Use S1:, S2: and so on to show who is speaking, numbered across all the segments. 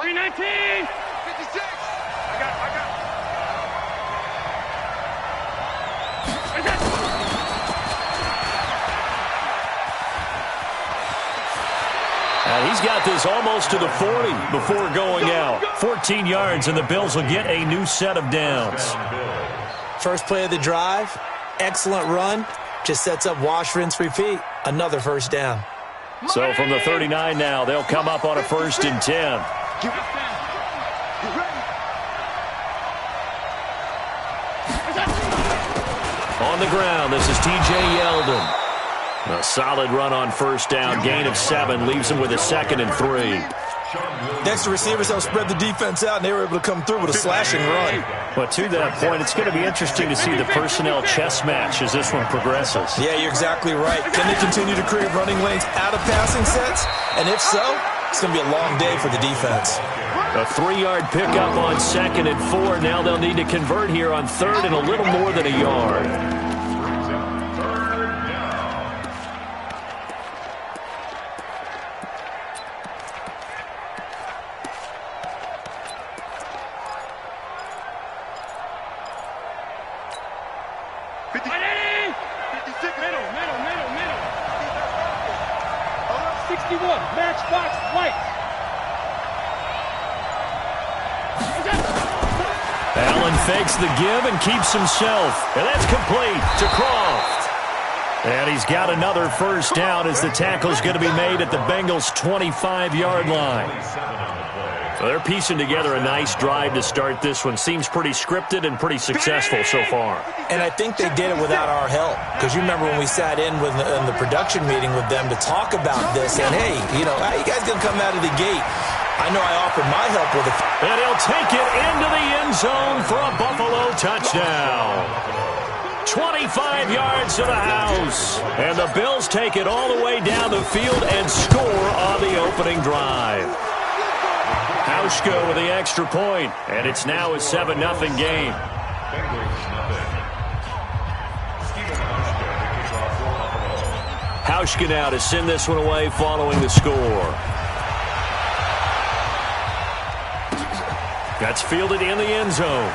S1: 319. 56. I got.
S2: And he's got this almost to the 40 before going out. 14 yards, and the Bills will get a new set of downs.
S3: First play of the drive, excellent run. Just sets up wash, rinse, repeat. Another first down.
S2: So from the 39 now, they'll come up on a 1st and 10. On the ground, this is T.J. Yeldon. A solid run on 1st down, gain of 7, leaves him with a 2nd and 3.
S3: Next, the receivers helped spread the defense out, and they were able to come through with a slashing run.
S2: But to that point, it's going to be interesting to see the personnel chess match as this one progresses.
S3: Yeah, you're exactly right. Can they continue to create running lanes out of passing sets? And if so, it's going to be a long day for the defense.
S2: A 3-yard pickup on 2nd and 4. Now they'll need to convert here on 3rd and a little more than a yard. Fakes the give and keeps himself. And that's complete to Croft. And he's got another 1st down as the tackle's going to be made at the Bengals' 25-yard line. So they're piecing together a nice drive to start this one. Seems pretty scripted and pretty successful so far.
S3: And I think they did it without our help. Because you remember when we sat in the production meeting with them to talk about this. And, hey, how you guys going to come out of the gate? I know I offered my help with it.
S2: And he'll take it into the end zone for a Buffalo touchdown. 25 yards to the house. And the Bills take it all the way down the field and score on the opening drive. Hauschka with the extra point, and it's now a 7-0 game. Hauschka now to send this one away following the score. That's fielded in the end zone.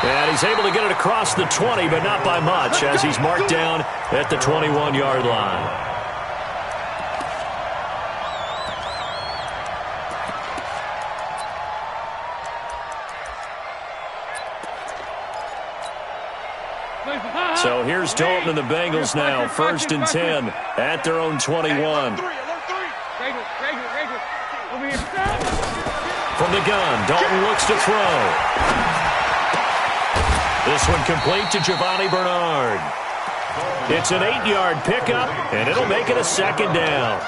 S2: And he's able to get it across the 20, but not by much, as he's marked down at the 21-yard line. So here's Dalton and the Bengals now, 1st and 10 at their own 21. From the gun, Dalton looks to throw. This one complete to Giovanni Bernard. It's an 8-yard pickup, and it'll make it a 2nd down.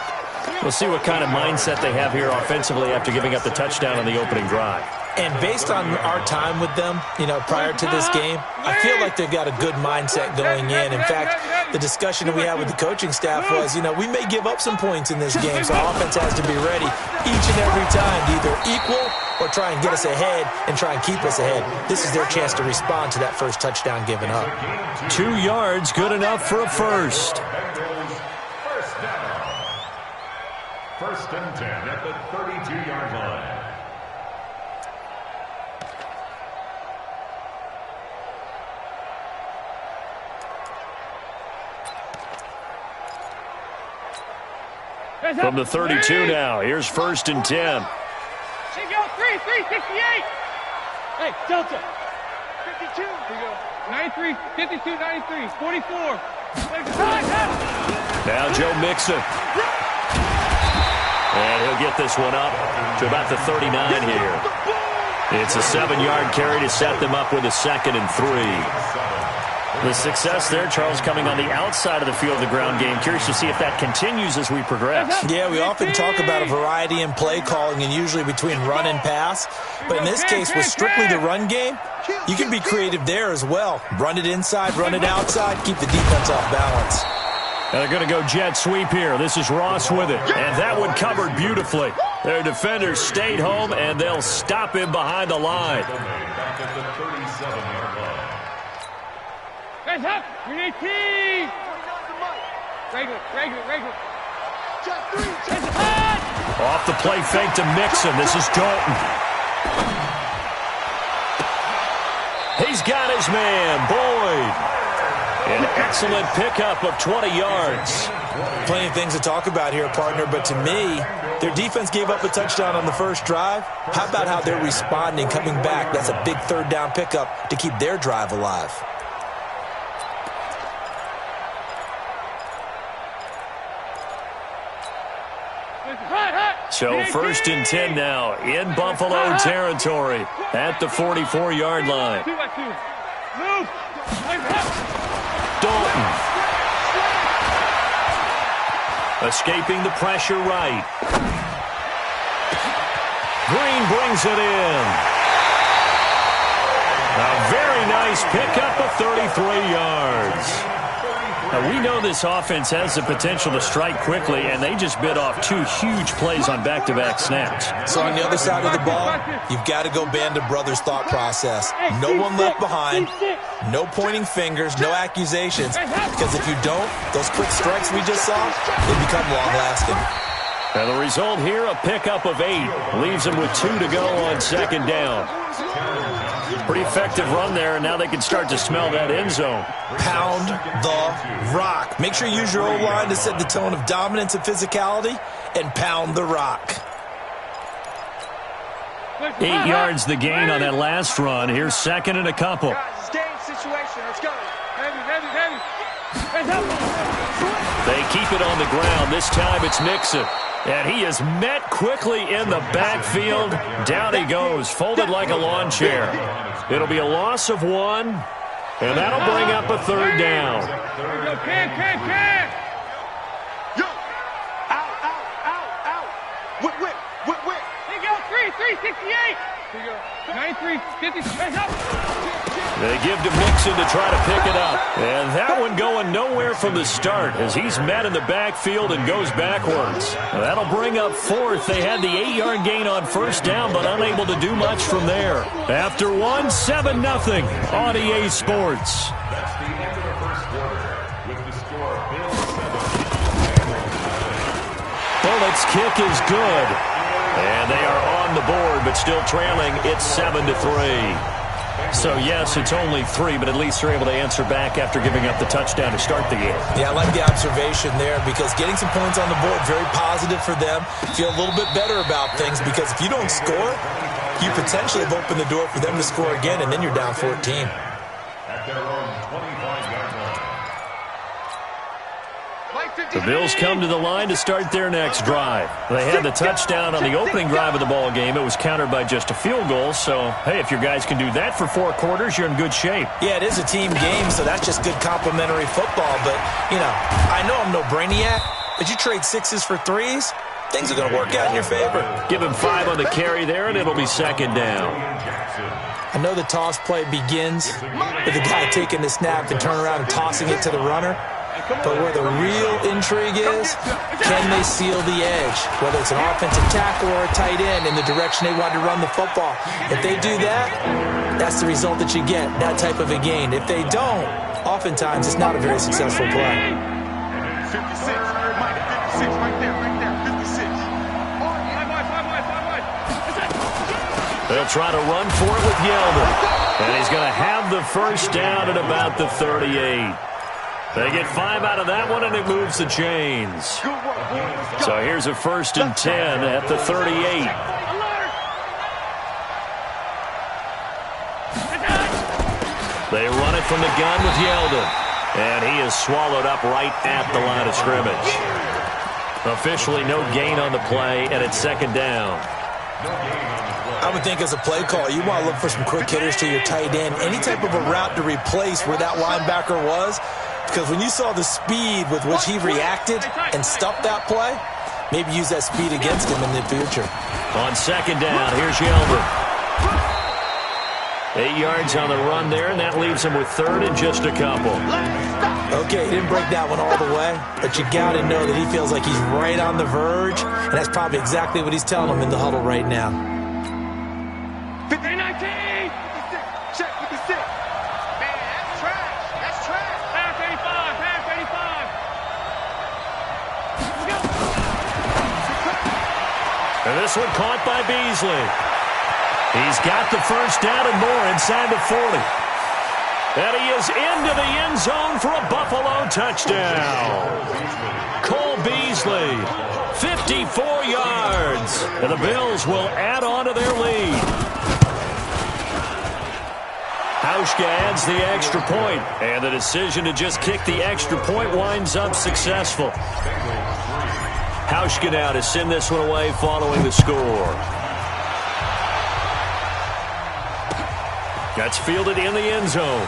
S2: We'll see what kind of mindset they have here offensively after giving up the touchdown on the opening drive.
S3: And based on our time with them, prior to this game, I feel like they've got a good mindset going in. In fact, the discussion that we had with the coaching staff was, we may give up some points in this game, so our offense has to be ready each and every time to either equal or try and get us ahead and try and keep us ahead. This is their chance to respond to that first touchdown given up.
S2: 2 yards, good enough for a first.
S4: 1st and 10 at the 32-yard line.
S2: From the 32 now, here's 1st and 10.
S1: Go 3-3-68. Hey, Delta. 52. Here you go. 93, 52, 93, 44.
S2: Now Joe Mixon. And he'll get this one up to about the 39 here. It's a 7-yard carry to set them up with a 2nd and 3. The success there, Charles, coming on the outside of the field of the ground game. Curious to see if that continues as we progress.
S3: Yeah, we often talk about a variety in play calling and usually between run and pass. But in this case, with strictly the run game, you can be creative there as well. Run it inside, run it outside, keep the defense off balance.
S2: And they're going to go jet sweep here. This is Ross with it. And that one covered beautifully. Their defenders stayed home, and they'll stop him behind the line.
S4: Back at the 37-yard line.
S1: Guys up! You're 18! Regular. Chest 3, chest hot!
S2: Off the play fake to Mixon. This is Dalton. He's got his man, Boyd. An excellent pickup of 20 yards.
S3: Plenty of things to talk about here, partner, but to me, their defense gave up a touchdown on the first drive. How about how they're responding, coming back? That's a big third down pickup to keep their drive alive.
S2: So 1st and 10 now in Buffalo territory at the 44-yard line. Dalton. Escaping the pressure right. Green brings it in. A very nice pickup of 33 yards. Now, we know this offense has the potential to strike quickly, and they just bit off 2 huge plays on back-to-back snaps.
S3: So on the other side of the ball, you've got to go band of brothers thought process. No one left behind, no pointing fingers, no accusations, because if you don't, those quick strikes we just saw, they become long-lasting.
S2: And the result here, a pickup of 8. Leaves them with 2 to go on 2nd down. Pretty effective run there, and now they can start to smell that end zone.
S3: Pound the rock. Make sure you use your O-line to set the tone of dominance and physicality, and pound the rock.
S2: 8 yards the gain on that last run. Here's 2nd and a couple. They keep it on the ground. This time it's Mixon. And he is met quickly in the backfield. Down he goes, folded like a lawn chair. It'll be a loss of 1, and that'll bring up a 3rd down.
S1: Yo! Out! Whip! They go 368! 93, 50,
S2: They give to Mixon to try to pick it up. And that one going nowhere from the start as he's met in the backfield and goes backwards. That'll bring up 4th. They had the 8-yard gain on 1st down, but unable to do much from there. After 1, 7-0 on EA Sports.
S4: That's the end of the first quarter with the score Bills 7.
S2: Bullett's kick is good. And they are on the board, but still trailing. It's 7-3. So, yes, it's only 3, but at least they're able to answer back after giving up the touchdown to start the game.
S3: Yeah, I like the observation there because getting some points on the board, very positive for them. Feel a little bit better about things because if you don't score, you potentially have opened the door for them to score again, and then you're down 14.
S4: At their own 25-yard line.
S2: The Bills come to the line to start their next drive. They had the touchdown on the opening drive of the ball game. It was countered by just a field goal. So, hey, if your guys can do that for 4 quarters, you're in good shape.
S3: Yeah, it is a team game, so that's just good complimentary football. But, you know, I know I'm no brainiac, but you trade 6s for 3s, things are going to work out in your favor.
S2: Give him 5 on the carry there, and it'll be 2nd down.
S3: I know the toss play begins with the guy taking the snap and turn around and tossing it to the runner. But where the real intrigue is, can they seal the edge? Whether it's an offensive tackle or a tight end in the direction they want to run the football. If they do that, that's the result that you get, that type of a gain. If they don't, oftentimes it's not a very successful play.
S1: 56, Mike, 56, right there, 56.
S2: They'll try to run for it with Yeldon. And he's going to have the first down at about the 38. They get 5 out of that one, and it moves the chains. So here's a 1st and 10 at the 38. They run it from the gun with Yeldon. And he is swallowed up right at the line of scrimmage. Officially no gain on the play, and it's 2nd down.
S3: I would think as a play call, you want to look for some quick hitters to your tight end. Any type of a route to replace where that linebacker was. Because when you saw the speed with which he reacted and stuffed that play, maybe use that speed against him in the future.
S2: On 2nd down, here's Yeldon. 8 yards on the run there, and that leaves him with 3rd and just a couple.
S3: Okay, he didn't break that one all the way, but you got to know that he feels like he's right on the verge, and that's probably exactly what he's telling him in the huddle right now.
S1: 50-19! 56, check 56. Man, that's trash. That's trash. Pass 85, pass 85. Let's go.
S2: This one caught by Beasley. He's got the first down and more inside the 40. And he is into the end zone for a Buffalo touchdown. Cole Beasley, 54 yards. And the Bills will add on to their lead. Hauschka adds the extra point, and the decision to just kick the extra point winds up successful. Hauschka now to send this one away following the score. That's fielded in the end zone.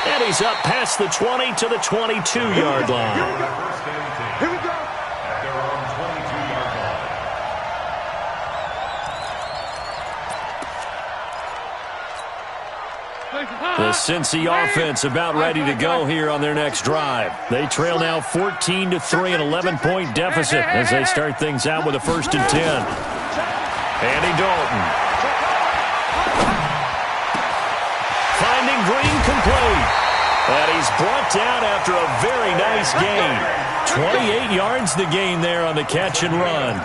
S2: And he's up past the 20 to the 22-yard line.
S1: Here we go.
S4: At their own 22-yard line.
S2: The Cincy offense about ready to go here on their next drive. They trail now 14-3, an 11-point deficit as they start things out with a 1st and 10. Andy Dalton. Finding Green complete. And he's brought down after a very nice gain. 28 yards the gain there on the catch and run.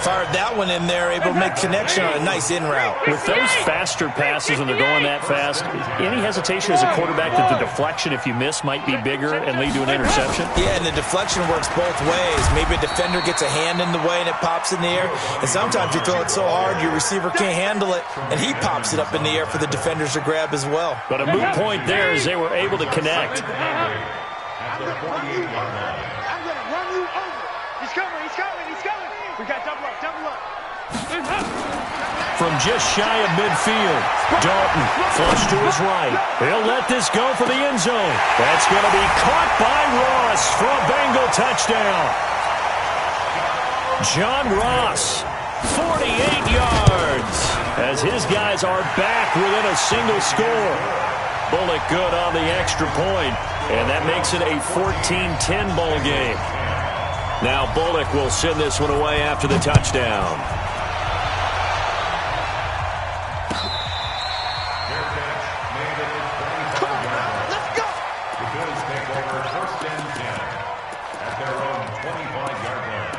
S3: Fired that one in there, able to make connection on a nice in route.
S2: With those faster passes when they're going that fast, any hesitation as a quarterback that the deflection, if you miss, might be bigger and lead to an interception?
S3: Yeah, and the deflection works both ways. Maybe a defender gets a hand in the way and it pops in the air. And sometimes you throw it so hard your receiver can't handle it, and he pops it up in the air for the defenders to grab as well.
S2: But a moot point there as they were able to connect.
S1: I'm going to run you over. He's coming. We got double up.
S2: From just shy of midfield, Dalton flush to his right. He'll let this go for the end zone. That's going to be caught by Ross for a Bengal touchdown. John Ross, 48 yards, as his guys are back within a single score. Bullock good on the extra point, and that makes it a 14-10 ball game. Now Bullock will send this one away after the touchdown.
S1: Let's go.
S4: The Bills take over 1st and 10 at their own 25-yard line.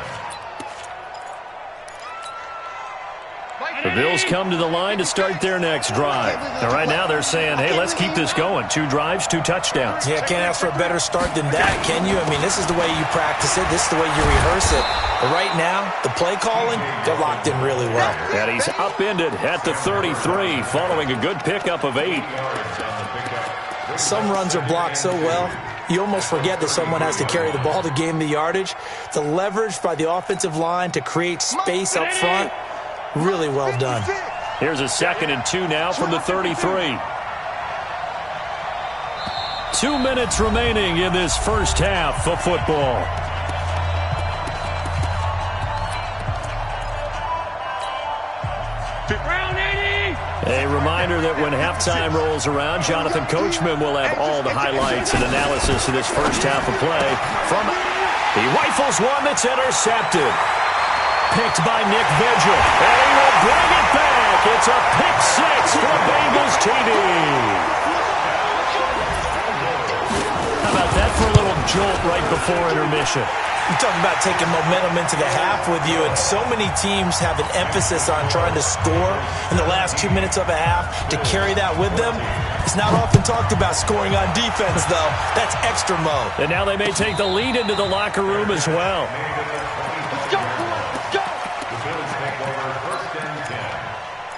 S2: The Bills come to the line to start their next drive. And right now they're saying, hey, let's keep this going. 2 drives, 2 touchdowns.
S3: Yeah, can't ask for a better start than that, can you? I mean, this is the way you practice it. This is the way you rehearse it. But right now, the play calling, they're locked in really well.
S2: And he's upended at the 33 following a good pickup of 8.
S3: Some runs are blocked so well, you almost forget that someone has to carry the ball to gain the yardage. The leverage by the offensive line to create space up front, really well done.
S2: Here's a 2nd and 2 now from the 33. 2 minutes remaining in this first half of football. A reminder that when halftime rolls around, Jonathan Coachman will have all the highlights and analysis of this first half of play. He rifles one that's intercepted. Picked by Nick Vigil. And he will bring it back. It's a pick 6 for Bengals TV. How about that for a little jolt right before intermission?
S3: You're talking about taking momentum into the half with you, and so many teams have an emphasis on trying to score in the last 2 minutes of a half. To carry that with them, it's not often talked about scoring on defense, though. That's extra mode.
S2: And now they may take the lead into the locker room as well.
S1: Let's go, boys. Let's go.
S4: The Bills take over 1st and 10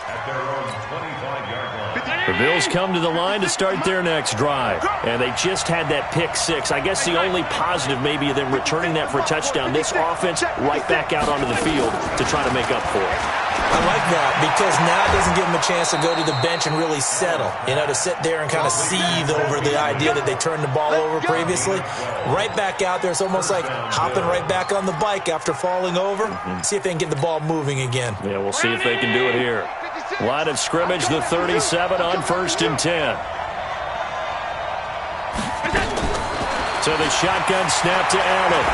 S4: at their own 25-yard line.
S2: The Bills come to the line to start their next drive. And they just had that pick 6. I guess the only positive maybe of them returning that for a touchdown. This offense right back out onto the field to try to make up for it.
S3: I like that because now it doesn't give them a chance to go to the bench and really settle. You know, to sit there and kind of seethe over the idea that they turned the ball over previously. Right back out there. It's almost like hopping right back on the bike after falling over. See if they can get the ball moving again.
S2: Yeah, we'll see if they can do it here. Line of scrimmage, the 37 on 1st and 10. So the shotgun snap to Allen.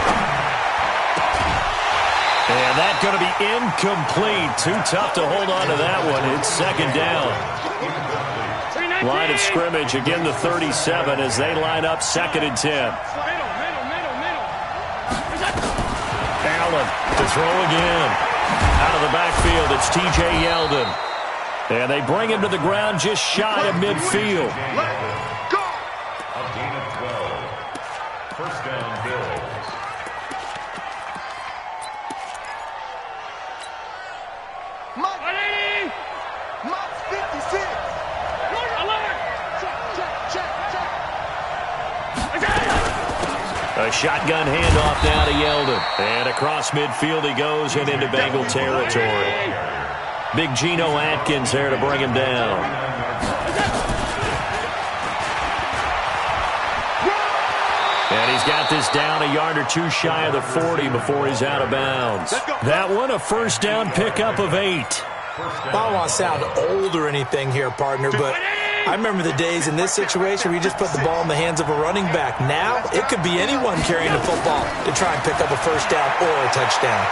S2: And that's going to be incomplete. Too tough to hold on to that one. It's 2nd down. Line of scrimmage, again the 37 as they line up 2nd and 10. Allen to throw again. Out of the backfield, it's T.J. Yeldon. And they bring him to the ground just shy of midfield.
S1: Let's go.
S4: A gain of 12. First down, Bills.
S1: Mike 56. Alert. Check.
S2: A shotgun handoff now to Yeldon. And across midfield he goes and into Bengal territory. Big Geno Atkins there to bring him down. And he's got this down a yard or two shy of the 40 before he's out of bounds. That one a first down pickup of 8.
S3: I don't want to sound old or anything here, partner, but I remember the days in this situation where you just put the ball in the hands of a running back. Now, it could be anyone carrying the football to try and pick up a first down or a touchdown.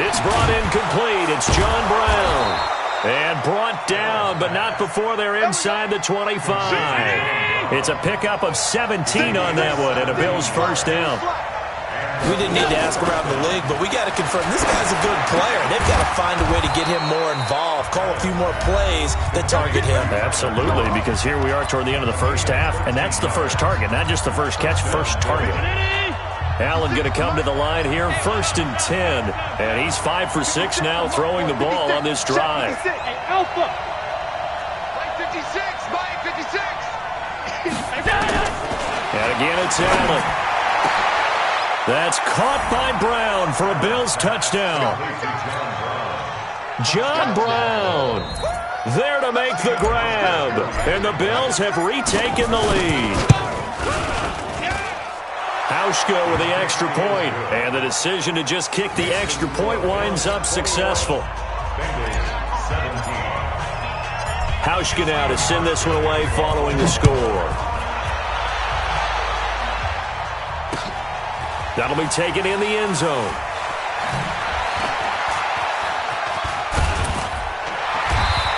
S2: It's brought in complete. It's John Brown. And brought down, but not before they're inside the 25. It's a pickup of 17 on that one, and a Bills first down.
S3: We didn't need to ask around the league, but we got to confirm this guy's a good player. They've got to find a way to get him more involved, call a few more plays that target him.
S2: Absolutely, because here we are toward the end of the first half, and that's the first target, not just the first catch, first target. Allen going to come to the line here, 1st and 10, and he's 5 for 6 now throwing the ball on this drive.
S1: Alpha. Mike 56.
S2: And again, it's Allen. That's caught by Brown for a Bills touchdown. John Brown there to make the grab. And the Bills have retaken the lead. Hauschka with the extra point. And the decision to just kick the extra point winds up successful. Hauschka now to send this one away following the score. That'll be taken in the end zone.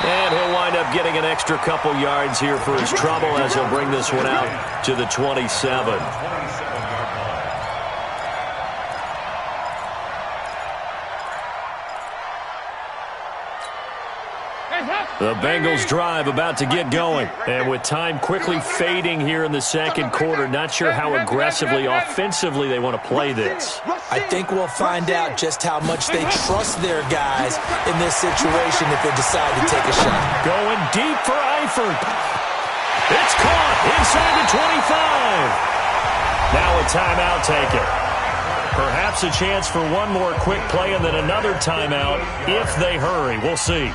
S2: And he'll wind up getting an extra couple yards here for his trouble as he'll bring this one out to the 27. The Bengals drive about to get going. And with time quickly fading here in the second quarter, not sure how aggressively, offensively they want to play this.
S3: I think we'll find out just how much they trust their guys in this situation if they decide to take a shot.
S2: Going deep for Eifert. It's caught inside the 25. Now a timeout taken. Perhaps a chance for one more quick play and then another timeout if they hurry. We'll see.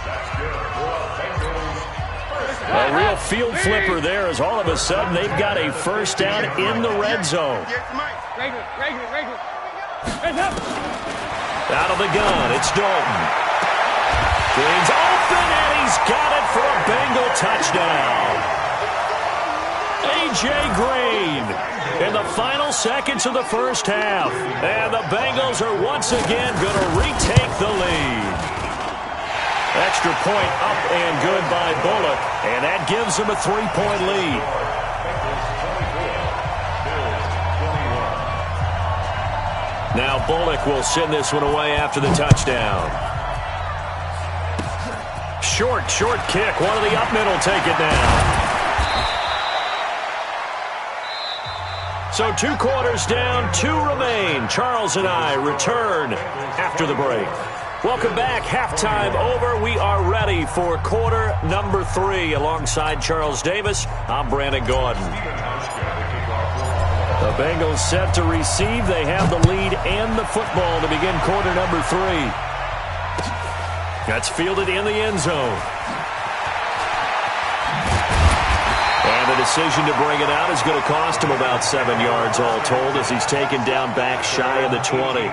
S2: A real field flipper there as all of a sudden they've got a first down in the red zone. Out of the gun, it's Dalton. Green's open, and he's got it for a Bengal touchdown. A.J. Green in the final seconds of the first half. And the Bengals are once again going to retake the lead. Extra point up and good by Bullock, and that gives them a 3-point lead. Now Bullock will send this one away after the touchdown. Short kick. One of the up middle take it now. So 2 quarters down, 2 remain. Charles and I return after the break. Welcome back. Halftime over. We are ready for quarter number 3. Alongside Charles Davis, I'm Brandon Gordon. The Bengals set to receive. They have the lead and the football to begin quarter number 3. That's fielded in the end zone. And the decision to bring it out is going to cost him about 7 yards all told as he's taken down back shy of the 20.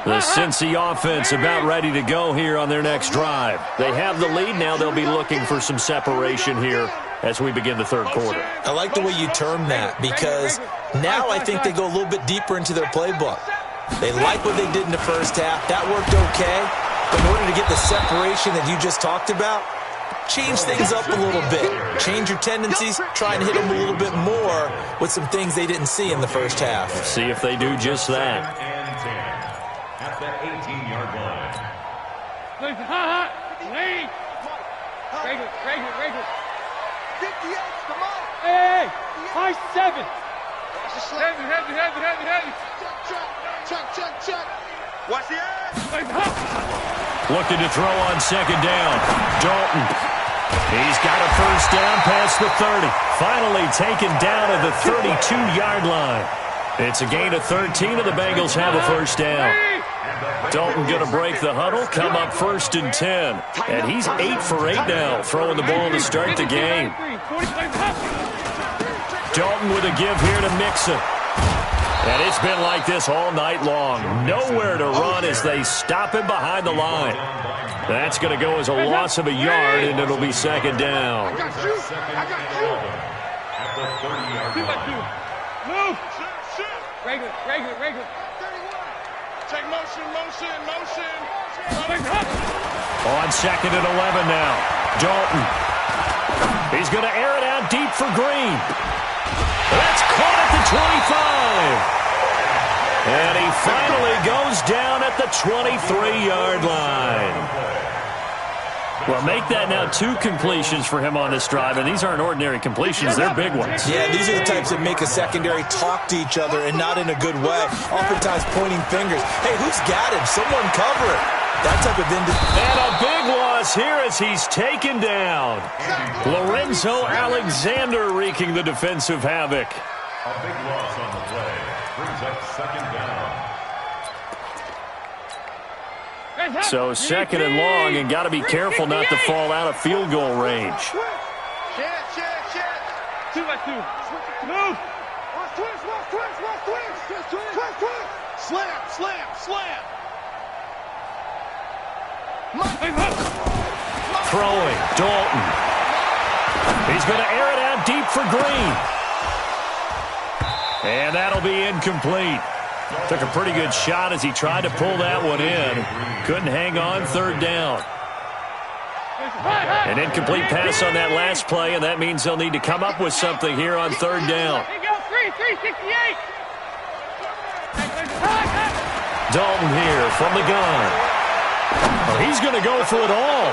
S2: The Cincy offense about ready to go here on their next drive. They have the lead. Now they'll be looking for some separation here as we begin the third quarter.
S3: I like the way you term that because now I think they go a little bit deeper into their playbook. They like what they did in the first half. That worked okay. But in order to get the separation that you just talked about, change things up a little bit. Change your tendencies, try and hit them a little bit more with some things they didn't see in the first half.
S2: See if they do just that.
S4: And 10 at the 18-yard line.
S1: Regular. 58, come on. Hey, high 7. Heavy. Check. Watch the ass.
S2: Looking to throw on second down. Dalton. He's got a first down past the 30. Finally taken down at the 32-yard line. It's a gain of 13, and the Bengals have a first down. Dalton going to break the huddle, come up 1st and 10. And he's 8 for 8 now, throwing the ball to start the game. Dalton with a give here to Mixon. And it's been like this all night long. Nowhere to run as they stop him behind the line. That's going to go as a loss of a yard, and it'll be second down.
S1: I got you.
S4: At the 30-yard line.
S1: Move. Regular. Take motion.
S2: On second and 11 now. Dalton. He's going to air it out deep for Green. That's caught at the 25. And he finally goes down at the 23-yard line. Well, make that now 2 completions for him on this drive, and these aren't ordinary completions. They're big ones.
S3: Yeah, these are the types that make a secondary talk to each other and not in a good way. Oftentimes pointing fingers. Hey, who's got him? Someone cover it. That type of
S2: And a big loss here as he's taken down. Lorenzo Alexander wreaking the defensive havoc.
S4: A big loss on the play. Brings up second down.
S2: So second and long, and got to be careful not to fall out of field goal range.
S1: Check. 2x2. Move. Slam.
S2: Throwing, Dalton. He's going to air it out deep for Green. And that'll be incomplete. Took a pretty good shot as he tried to pull that one in. Couldn't hang on, third down. An incomplete pass on that last play, and that means they'll need to come up with something here on third down. Dalton here from the gun. Oh, he's going to go for it all.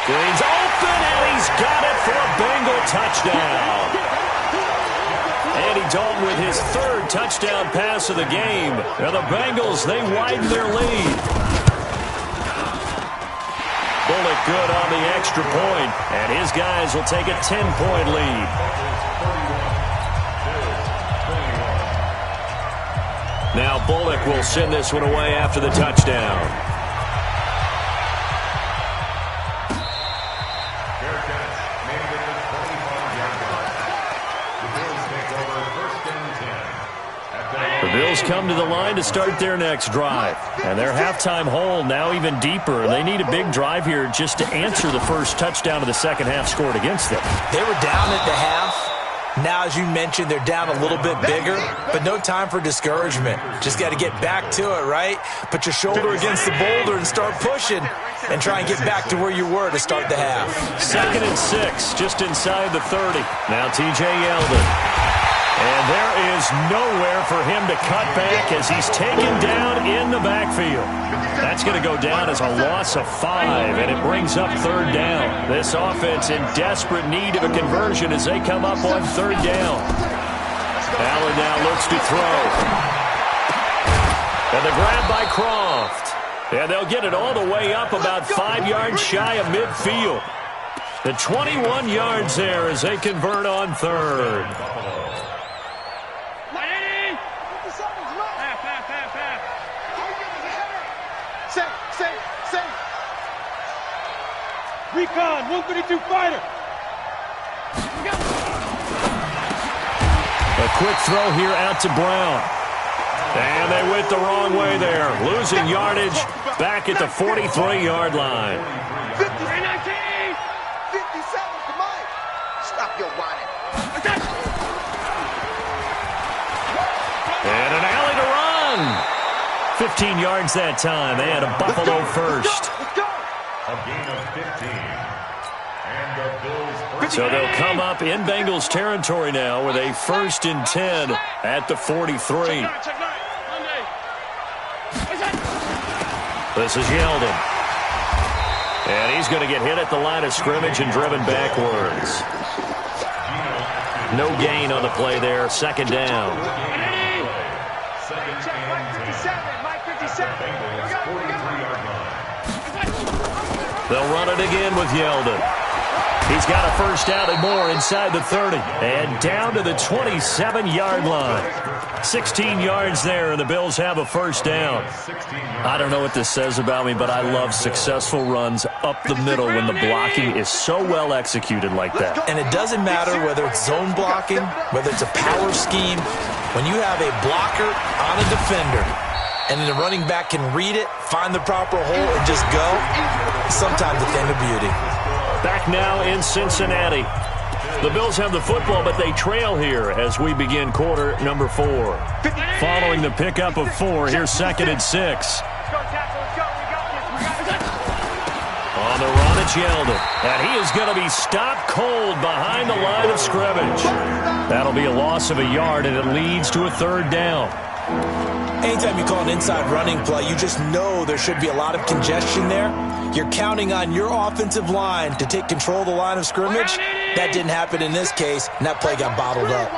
S2: Green's open, and he's got it for a Bengal touchdown. Andy Dalton with his 3rd touchdown pass of the game. And the Bengals, they widen their lead. Bullock good on the extra point, and his guys will take a 10-point lead. Now Bullock will send this one away after the touchdown. The Bills come to the line to start their next drive. And their halftime hole now even deeper. And they need a big drive here just to answer the first touchdown of the second half scored against them.
S3: They were down at the half. Now, as you mentioned, they're down a little bit bigger, but no time for discouragement. Just got to get back to it, right? Put your shoulder against the boulder and start pushing and try and get back to where you were to start the half.
S2: 2nd and 6, just inside the 30. Now T.J. Yeldon. And there is nowhere for him to cut back as he's taken down in the backfield. That's going to go down as a loss of 5, and it brings up third down. This offense in desperate need of a conversion as they come up on third down. Allen now looks to throw. And the grab by Croft. And they'll get it all the way up about 5 yards shy of midfield. The 21 yards there as they convert on third.
S1: Recon, 132 fighter.
S2: A quick throw here out to Brown. And they went the wrong way there. Losing yardage back at the 43-yard line.
S1: 57 to Mike. Stop your whining.
S2: And an alley to run. 15 yards that time. They had a Buffalo first.
S1: Let's go.
S4: A gain of 15. And the Bills.
S2: So they'll come up in Bengals territory now with a 1st and 10 at the 43. This is Yeldon. And he's going to get hit at the line of scrimmage and driven backwards. No gain on the play there. 2nd down. They'll run it again with Yeldon. He's got a 1st down and more inside the 30. And down to the 27-yard line. 16 yards there, and the Bills have a 1st down. I don't know what this says about me, but I love successful runs up the middle when the blocking is so well executed like that.
S3: And it doesn't matter whether it's zone blocking, whether it's a power scheme. When you have a blocker on a defender, and then the running back can read it, find the proper hole, and just go, sometimes a thing of beauty.
S2: Back now in Cincinnati. The Bills have the football, but they trail here as we begin quarter number 4. Following the pickup of 4, here's 2nd and 6. On the run, it's Yeldon. And he is going to be stopped cold behind the line of scrimmage. That'll be a loss of a yard, and it leads to a 3rd down.
S3: Anytime you call an inside running play, you just know there should be a lot of congestion there. You're counting on your offensive line to take control of the line of scrimmage. That didn't happen in this case, and that play got bottled up.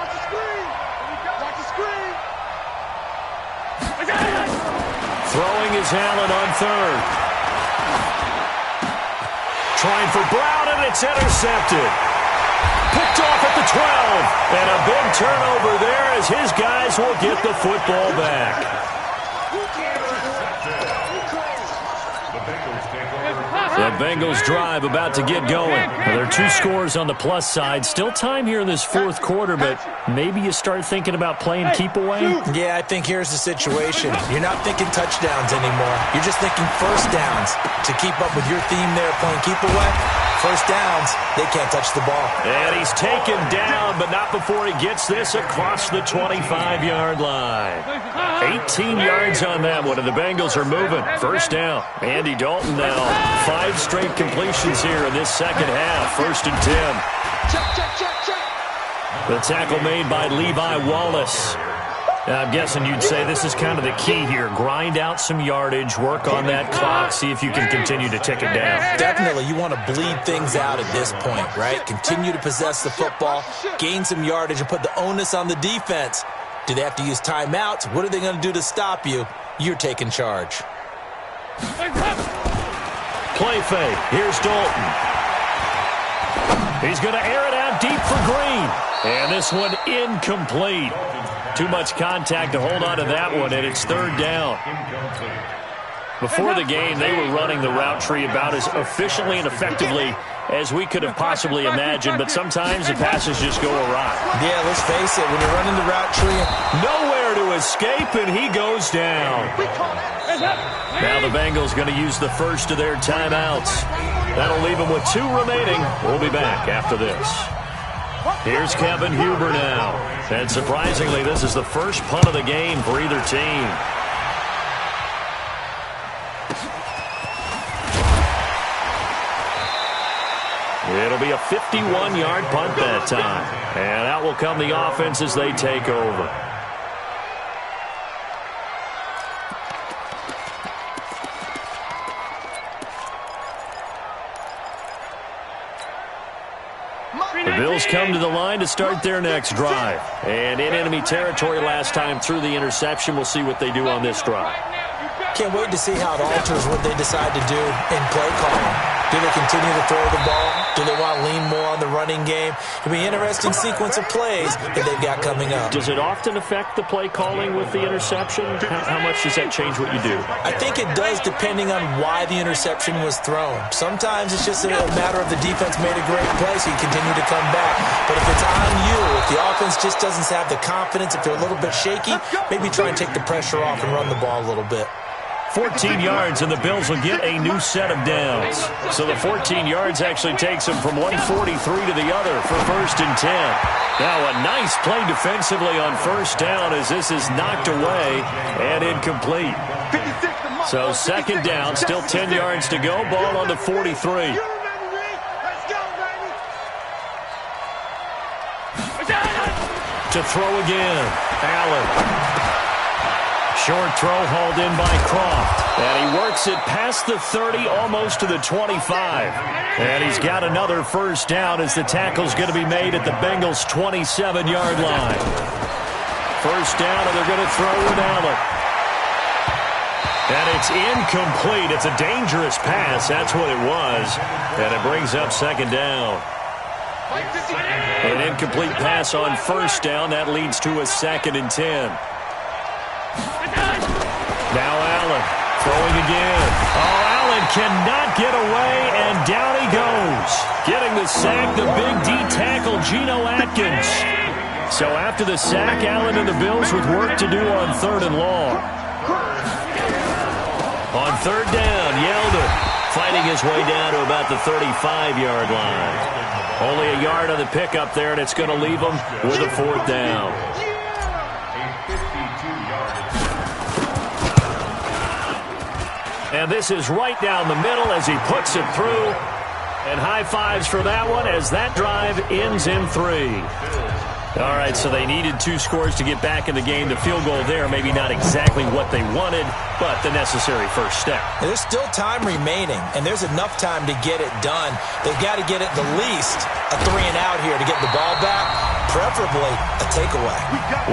S2: Throwing is Allen on 3rd. Trying for Brown, and it's intercepted. Picked off at the 12. And a big turnover there as his guys will get the football back. The Bengals drive about to get going. Well, there are 2 scores on the plus side. Still time here in this 4th quarter, but maybe you start thinking about playing keep away?
S3: Yeah, I think here's the situation. You're not thinking touchdowns anymore. You're just thinking 1st downs. To keep up with your theme there, playing keep away, 1st downs, they can't touch the ball.
S2: And he's taken down, but not before he gets this across the 25-yard line. 18 yards on that one, and the Bengals are moving. 1st down. Andy Dalton now. 5 straight completions here in this 2nd half. 1st and 10. The tackle made by Levi Wallace. I'm guessing you'd say this is kind of the key here. Grind out some yardage, work on that clock, see if you can continue to tick it down.
S3: Definitely. You want to bleed things out at this point, right? Continue to possess the football, gain some yardage, and put the onus on the defense. Do they have to use timeouts? What are they going to do to stop you? You're taking charge.
S2: Play fake. Here's Dalton. He's going to air it out deep for Green. And this one incomplete. Too much contact to hold on to that one, and it's 3rd down. Before the game, they were running the route tree about as efficiently and effectively as we could have possibly imagined, but sometimes the passes just go awry.
S3: Yeah, let's face it, when you're running the route tree,
S2: nowhere to escape, and he goes down. Now the Bengals going to use the 1st of their timeouts. That'll leave them with 2 remaining. We'll be back after this. Here's Kevin Huber now. And surprisingly, this is the first punt of the game for either team. It'll be a 51-yard punt that time. And out will come the offense as they take over. The Bills come to the line to start their next drive. And in enemy territory last time through the interception. We'll see what they do on this drive.
S3: Can't wait to see how it alters what they decide to do in play calling. Do they continue to throw the ball? Do they want to lean more on the running game? It'll be an interesting sequence of plays that they've got coming up.
S2: Does it often affect the play calling with the interception? How much does that change what you do?
S3: I think it does depending on why the interception was thrown. Sometimes it's just a matter of the defense made a great play, so you continue to come back. But if it's on you, if the offense just doesn't have the confidence, if they're a little bit shaky, maybe try and take the pressure off and run the ball a little bit.
S2: 14 yards, and the Bills will get a new set of downs. So the 14 yards actually takes them from 143 to the other for 1st and 10. Now a nice play defensively on 1st down as this is knocked away and incomplete. So second down, still 10 yards to go. Ball on the 43. To throw again. Allen. Short throw hauled in by Croft. And he works it past the 30, almost to the 25. And he's got another first down as the tackle's going to be made at the Bengals' 27-yard line. First down, and they're going to throw with Allen. And it's incomplete. It's a dangerous pass. That's what it was. And it brings up second down. An incomplete pass on first down. That leads to a 2nd and 10. Now Allen throwing again. Oh, Allen cannot get away, and down he goes. Getting the sack, the big D tackle, Geno Atkins. So after the sack, Allen and the Bills with work to do on 3rd and long. On 3rd down, Yeldon fighting his way down to about the 35-yard line. Only a yard on the pickup there, and it's going to leave them with a 4th down. And this is right down the middle as he puts it through. And high fives for that one as that drive ends in 3. All right, so they needed 2 scores to get back in the game. The field goal there, maybe not exactly what they wanted, but the necessary first step.
S3: There's still time remaining, and there's enough time to get it done. They've got to get it the least a 3 and out here to get the ball back, preferably a takeaway.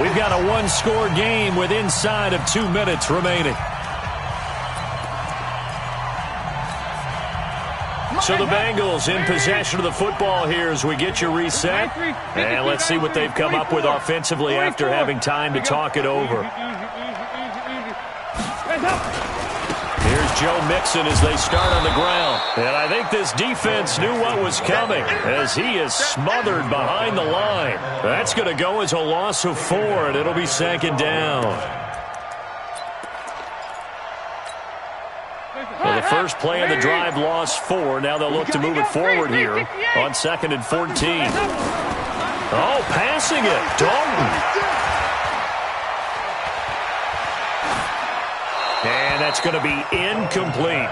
S2: We've got a 1-score game with inside of 2 minutes remaining. So the Bengals in possession of the football here as we get you reset. And let's see what they've come up with offensively after having time to talk it over. Here's Joe Mixon as they start on the ground. And I think this defense knew what was coming as he is smothered behind the line. That's going to go as a loss of 4, and it'll be 2nd down. Well, the first play of the drive lost 4. Now they'll look to move it forward here on 2nd and 14. Oh, passing it. Dalton. And that's going to be incomplete.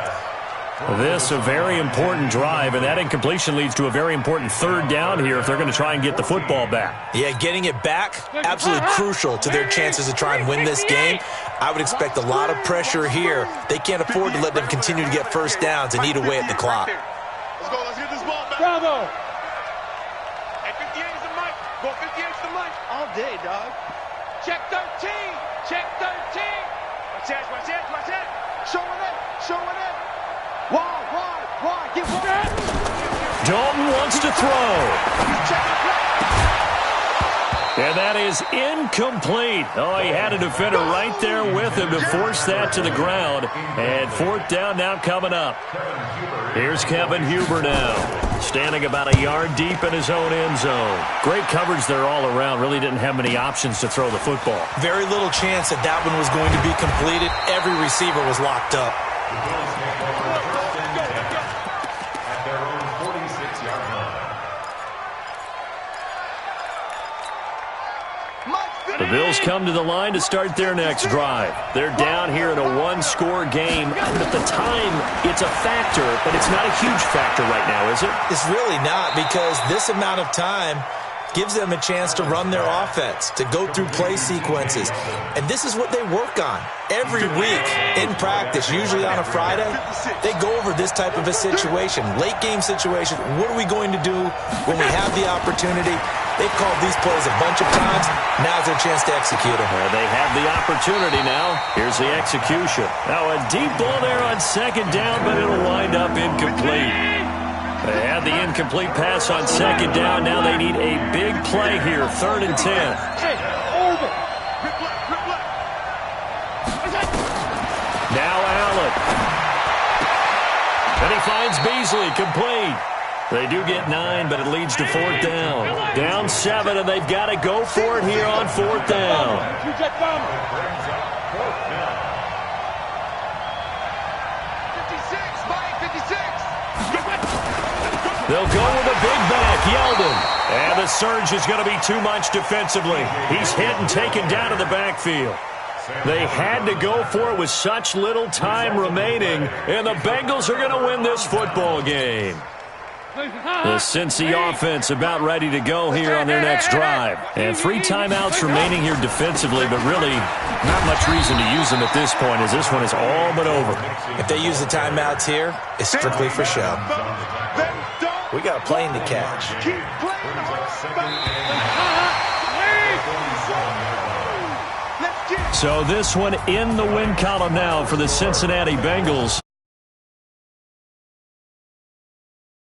S2: This a very important drive, and that incompletion leads to a very important 3rd down here if they're going to try and get the football back.
S3: Yeah, getting it back, absolutely crucial to their chances to try and win this game. I would expect a lot of pressure here. They can't afford to let them continue to get first downs and eat away at the clock.
S1: Let's go. Let's get this ball back. Bravo. Hey, 58 is the mic. Go 58 is the mic. All day, dog. Check 13. Check 13. Watch that. Watch that. Watch that. Show it in. Show it in. Why? Get one.
S2: Dalton wants to throw. And that is incomplete. Oh, he had a defender right there with him to force that to the ground. And 4th down now coming up. Here's Kevin Huber now, standing about a yard deep in his own end zone. Great coverage there all around. Really didn't have many options to throw the football.
S3: Very little chance that that one was going to be completed. Every receiver was locked up.
S2: The Bills come to the line to start their next drive. They're down here in a 1-score game. At the time, it's a factor, but it's not a huge factor right now, is it?
S3: It's really not, because this amount of time gives them a chance to run their offense, to go through play sequences. And this is what they work on every week in practice, usually on a Friday. They go over this type of a situation, late game situation. What are we going to do when we have the opportunity? They've called these plays a bunch of times. Now's their chance to execute them.
S2: Well, they have the opportunity now. Here's the execution. Now a deep ball there on 2nd down, but it'll wind up incomplete. They had the incomplete pass on 2nd down. Now they need a big play here, 3rd and 10. Now Allen. And he finds Beasley, complete. They do get 9, but it leads to 4th down. Down 7, and they've got to go for it here on 4th down.
S1: 56, Mike, 56.
S2: They'll go with a big back, Yeldon. And the surge is going to be too much defensively. He's hit and taken down to the backfield. They had to go for it with such little time remaining, and the Bengals are going to win this football game. The Cincy offense about ready to go here on their next drive. And 3 timeouts remaining here defensively, but really not much reason to use them at this point, as this one is all but over.
S3: If they use the timeouts here, it's strictly for show. We got a plane to catch.
S2: So this one in the win column now for the Cincinnati Bengals.